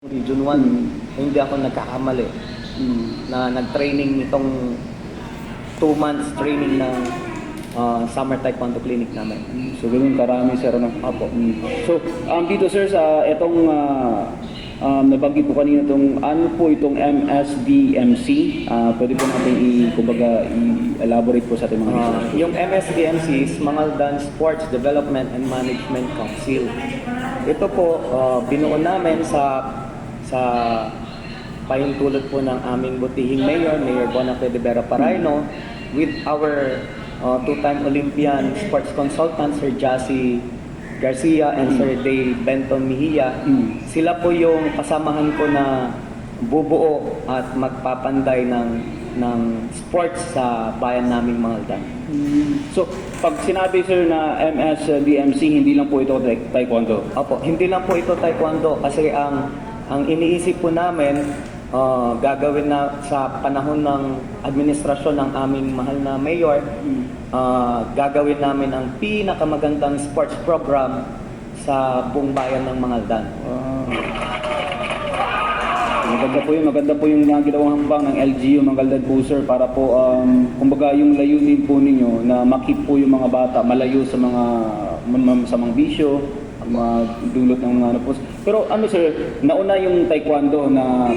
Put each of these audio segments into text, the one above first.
Region 1, hindi ako nagkakamali na nag-training nitong 2 months training ng Summer Taekwondo Clinic namin. So, ganun karami, sir, ano? Opo. So, dito, sir, sa itong nabanggit po kanina itong, ano po itong MSDMC? Pwede po natin i-elaborate po sa ating mga listeners. Yung MSDMC is Mangaldan Sports Development and Management Council. Ito po, binuo namin sa pahintulot po ng aming butihing mayor, Mayor Bonafe de Vera Paraino, with our two-time Olympian sports consultant, Sir Jassy Garcia and Sir Day Benton Mejia. Sila po yung kasamahan ko na bubuo at magpapanday ng sports sa bayan naming Mangaldan. So, pag sinabi, sir, na MSDMC, hindi lang po ito taekwondo? Opo, hindi lang po ito taekwondo kasi ang iniisip po namin, gagawin na sa panahon ng administrasyon ng aming mahal na mayor, gagawin namin ang pinakamagandang sports program sa buong bayan ng Mangaldan. Maganda po yung ginawang hambang ng LGU Mangaldan po, sir, para po, kumbaga yung layunin po ninyo na makip po yung mga bata malayo sa mga bisyo, dulot ng mga ano po. Pero ano, sir, nauna yung taekwondo na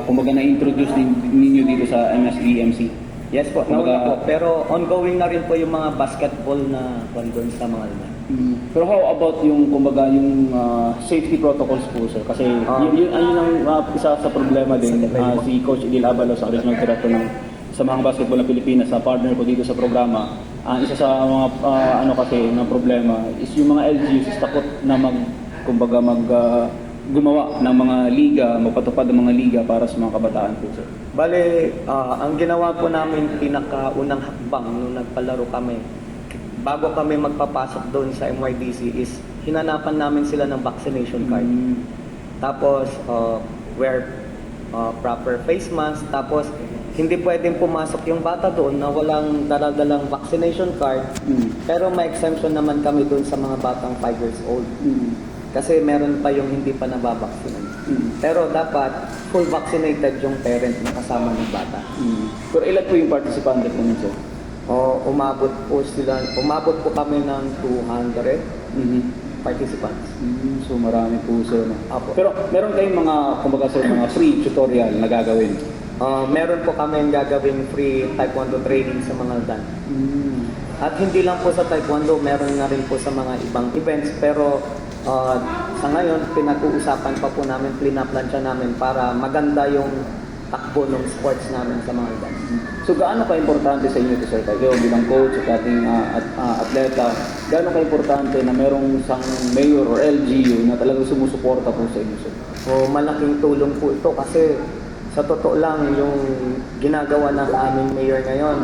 kumbaga na-introduce ninyo dito sa MSDMC? Yes po, nauna po. Pero ongoing na rin po yung mga basketball na doon sa Mangaldan. Pero how about yung kumbaga yung safety protocols po, sir? Kasi yun ang isa sa problema din. Si Coach Edil Abalos, ang regional director ng Samahang Basketball ng Pilipinas, sa partner ko dito sa programa, isa sa mga ng problema is yung mga LGUs is takot na gumawa ng mga liga, magpatupad ng mga liga para sa mga kabataan po, sir. Bale, ang ginawa po namin pinakaunang hakbang nung nagpalaro kami, bago kami magpapasok doon sa MYDC is hinanapan namin sila ng vaccination card. Tapos, wear proper face mask. Tapos, hindi pwedeng pumasok yung bata doon na walang daladalang vaccination card. Pero may exemption naman kami doon sa mga batang 5 years old. Kasi meron pa yung hindi pa nababaksinate. Pero dapat full vaccinated yung parent na kasama ng bata. Pero ilan po yung participante po nito? Umabot po kami ng 200 participants. So marami po, sir. Apo. Pero meron kayong mga, sir, mga free tutorial na gagawin? Meron po kami gagawing free taekwondo training sa Mangaldan. At hindi lang po sa taekwondo, meron na rin po sa mga ibang events. Pero sa ngayon, pinag-uusapan pa po namin, plinaplansya namin para maganda yung takbo ng sports namin sa Mangaldan. So gaano ka-importante sa inyo ito, sir? Kayo bilang coach at ating atleta, gaano ka-importante na merong isang mayor or LGU na talagang sumusuporta po sa inyo, sir? Malaking tulong po ito kasi sa totoo lang yung ginagawa ng aming mayor ngayon,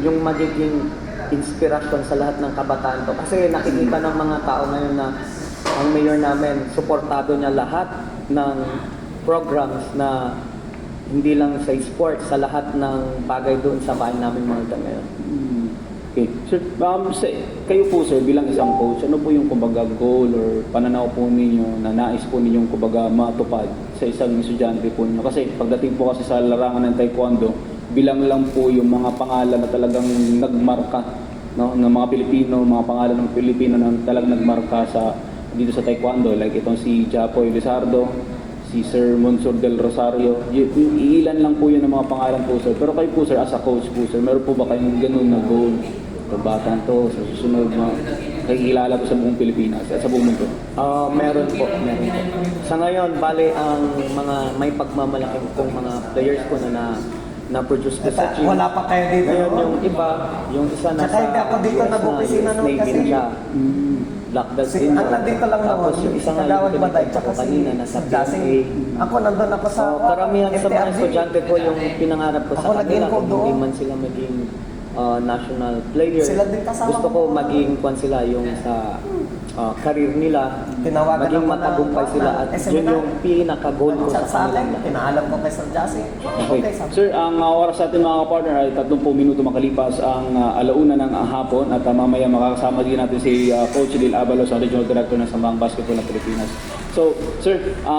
yung magiging inspirasyon sa lahat ng kabataan to. Kasi nakikita ng mga tao ngayon na ang mayor namin, suportado niya lahat ng programs na hindi lang sa sports, sa lahat ng bagay doon sa bahay namin mga ngayon. Okay. Sir, kayo po, sir, bilang isang coach, ano po yung kumbaga goal or pananaw po ninyo na nais po ninyong kumbaga matupad sa isang estudyante po niyo? Kasi pagdating po kasi sa larangan ng taekwondo, bilang lang po yung mga pangalan na talagang nagmarka, no, ng mga Pilipino, mga pangalan ng Pilipino na talagang nagmarka dito sa taekwondo, like itong si Japoy Lizardo, si Sir Monsur del Rosario. Iilan lang po yun ang mga pangalan po, sir. Pero kayo po, sir, as a coach po, sir, meron po ba kayong ganun na goal? Ito batang to, sa susunod na kakilala po sa buong Pilipinas at sa buong mundo? Meron po. Sa ngayon, bale ang mga may pagmamalaki kong mga players ko na-produce ko sa gym. Wala pa kayo dito. Ngayon yung iba, yung isa na Saka hindi ako dito nag-opisina noon Navy kasi. na siya. Black belt din. Ang nandito lang Tapos naman, yung isa nga Kagawad yung Batay, pinagpunta tsaka ko kanina, nasa PSA. Ako nandun ako sa Karamihan sa mga FTRD. estudyante ko, yung pinangarap ko sa Ako kanila, nag-info kung doon. hindi man sila maging national player. Sila din kasama Gusto ko ko. maging kwan sila yung career nila, Tinawagan maging naman matagumpay ng- sila at ng yun yung pinaka-goal ko Chat sa akin, kanila. pinaalam ko kay Sir Jassy. Okay. sabi Sir, ang oras sa ating mga kapartner ay 30 minuto makalipas ang alauna ng hapon at mamaya makakasama din natin si Coach Lil Abalos, ang Regional Director ng Sambang Basketball ng Pilipinas. So, sir,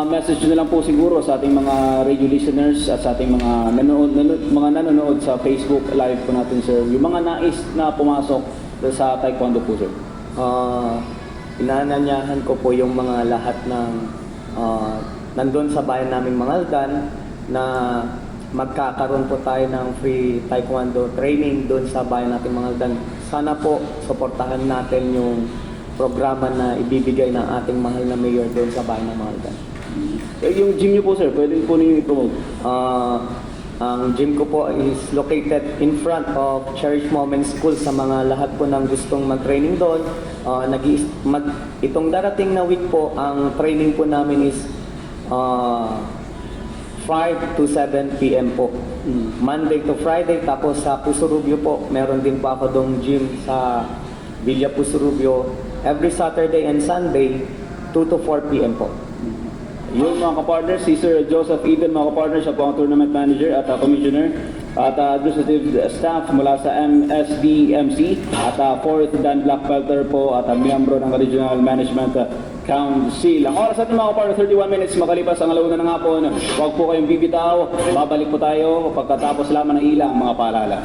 message nyo na lang po siguro sa ating mga radio listeners at sa ating mga nanonood sa Facebook Live po natin, sir. Yung mga nais na pumasok sa Taekwondo po, sir. Inananyahan ko po yung mga lahat ng nandun sa bayan naming Mangaldan na magkakaroon po tayo ng free taekwondo training doon sa bayan nating Mangaldan. Sana po suportahan natin yung programa na ibibigay ng ating mahal na mayor doon sa bayan ng Mangaldan. Yung gym nyo po, sir, pwede po ninyo i-promote. Ang gym ko po is located in front of Cherish Moments School sa mga lahat po ng gustong mag-training doon. Itong darating na week po, ang training po namin is 5 to 7 p.m. po. Monday to Friday. Tapos sa Pusurubio po, meron din po ako dong gym sa Villa Pusurubio. Every Saturday and Sunday, 2 to 4 p.m. po. Yun mga kapartner, si Sir Joseph Eden, mga kapartner, siya po ang tournament manager at commissioner at administrative staff mula sa MSDMC at 4th Dan Black Belter po at miyembro ng Regional Management Council. Ang oras natin mga kapartner, 31 minutes makalipas ang alauna ng hapon. Huwag po kayong bibitaw, babalik po tayo pagkatapos lamang ng ilang mga paalala.